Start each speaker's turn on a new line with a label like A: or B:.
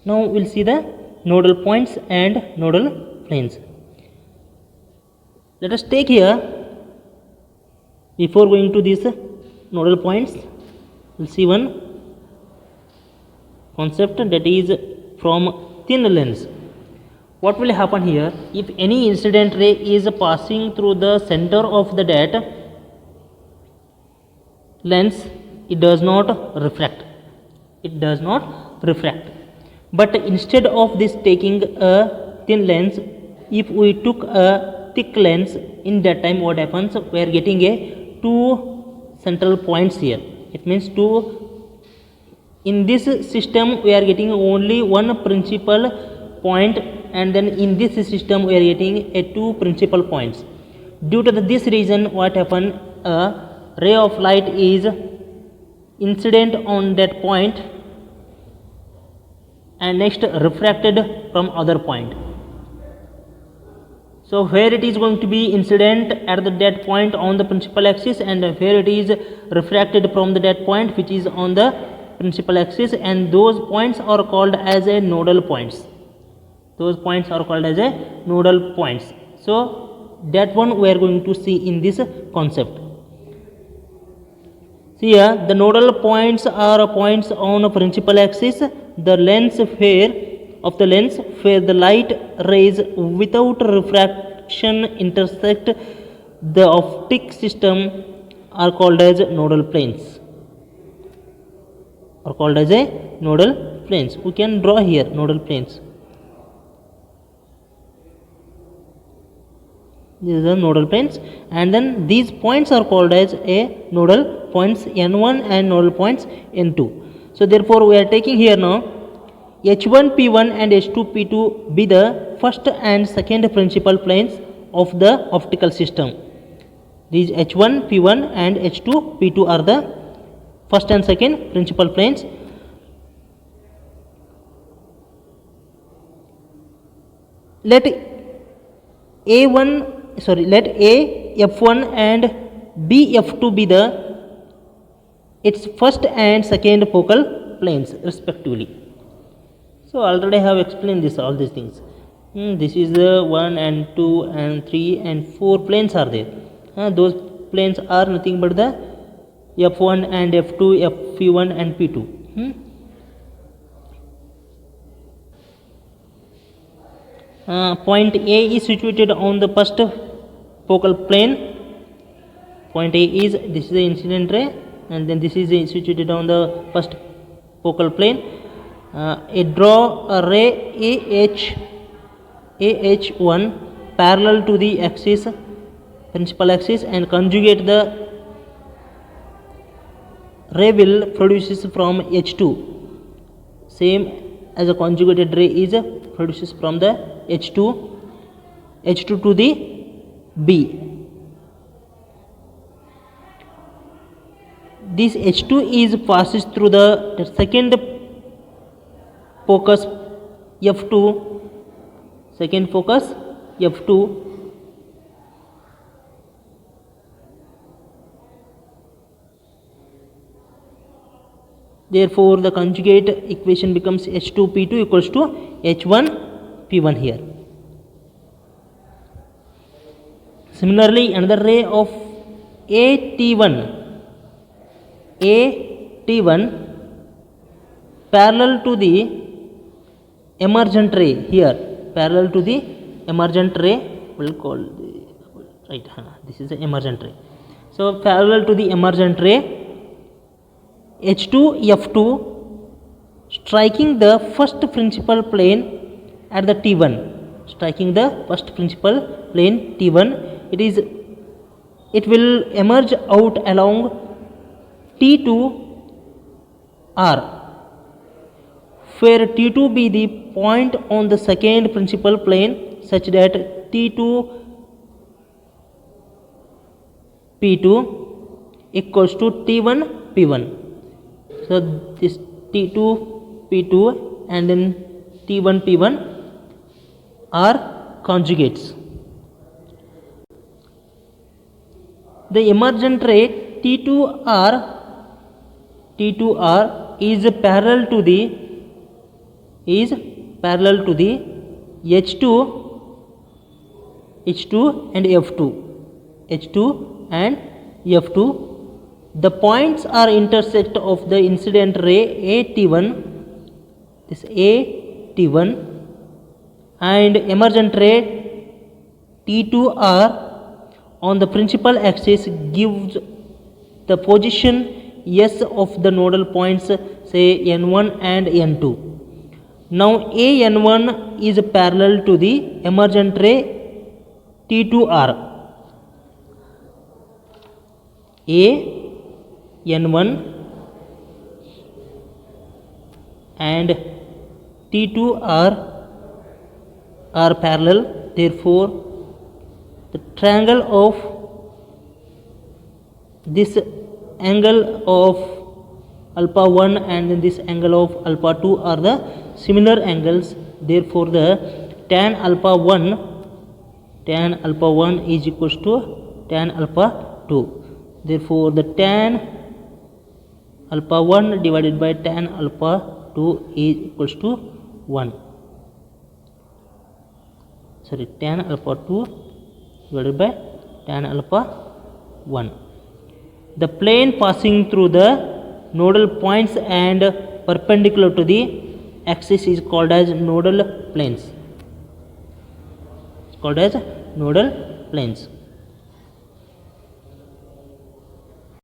A: Now we'll see the nodal points and nodal planes. Let us take here, before going to these nodal points, we'll see one concept, that is from thin lens. What will happen here? If any incident ray is passing through the center of the that lens, it does not refract. It does not refract. But instead of this taking a thin lens, if we took a thick lens, in that time what happens? We are getting a two central points here. It means two. In this system we are getting only one principal point, and then in this system we are getting a two principal points. Due to this reason, what happen? A ray of light is incident on that point and next refracted from other point. So where it is going to be incident at that point on the principal axis, and where it is refracted from that point which is on the principal axis, and those points are called as a nodal points. Those points are called as a nodal points. So that one we are going to see in this concept. See here, the nodal points are points on a principal axis, the lens where the light rays without refraction intersect the optic system are called as nodal planes. Are called as a nodal planes. We can draw here nodal planes. These are nodal planes, and then these points are called as a nodal points N1 and nodal points N2. So therefore we are taking here now H1 P1 and H2 P2 be the first and second principal planes of the optical system. These H1 P1 and H2 P2 are the first and second principal planes. Let A F1 and B F2 be its first and second focal planes respectively. So already I have explained all these things. This is the 1 and 2 and 3 and 4 planes are there. Those planes are nothing but the F1 and F2, F1 and P2. Point A is situated on the first focal plane. Point A is, this is the incident ray, and then this is situated on the first focal plane. Draw a ray AH1 parallel to the axis, principal axis, and conjugate the ray will produces from H2, same as a conjugated ray is produces from the H2 to the B. This H2 is passes through the second focus F2, second focus F2. Therefore the conjugate equation becomes H2 P2 equals to H1 P1 here. Similarly, another ray of AT1 parallel to the emergent ray here, parallel to the emergent ray, we'll call the, right, this is the emergent ray. So parallel to the emergent ray, H2 F2 striking the first principal plane at the T1, striking the first principal plane T1, it will emerge out along T2 R, where T2 be the point on the second principal plane such that T2 P2 equals to T1 P1. So this T2 P2 and then T1 P1 are conjugates. The emergent ray T2R is parallel to the is parallel to the H2 and F2. H2 and F2. The points are intersect of the incident ray AT1, this AT1, and emergent ray T2 are on the principal axis, gives the position S of the nodal points, say N1 and N2. Now AN1 is parallel to the emergent ray T2R. AN1 and T2R are parallel, therefore the triangle of this angle of alpha 1 and this angle of alpha 2 are the similar angles, therefore the tan alpha 1 is equals to tan alpha 2, therefore the tan alpha 1 divided by tan alpha 2 is equals to 1. Sorry, tan alpha 2 divided by tan alpha 1. The plane passing through the nodal points and perpendicular to the axis is called as nodal planes. It's called as nodal planes.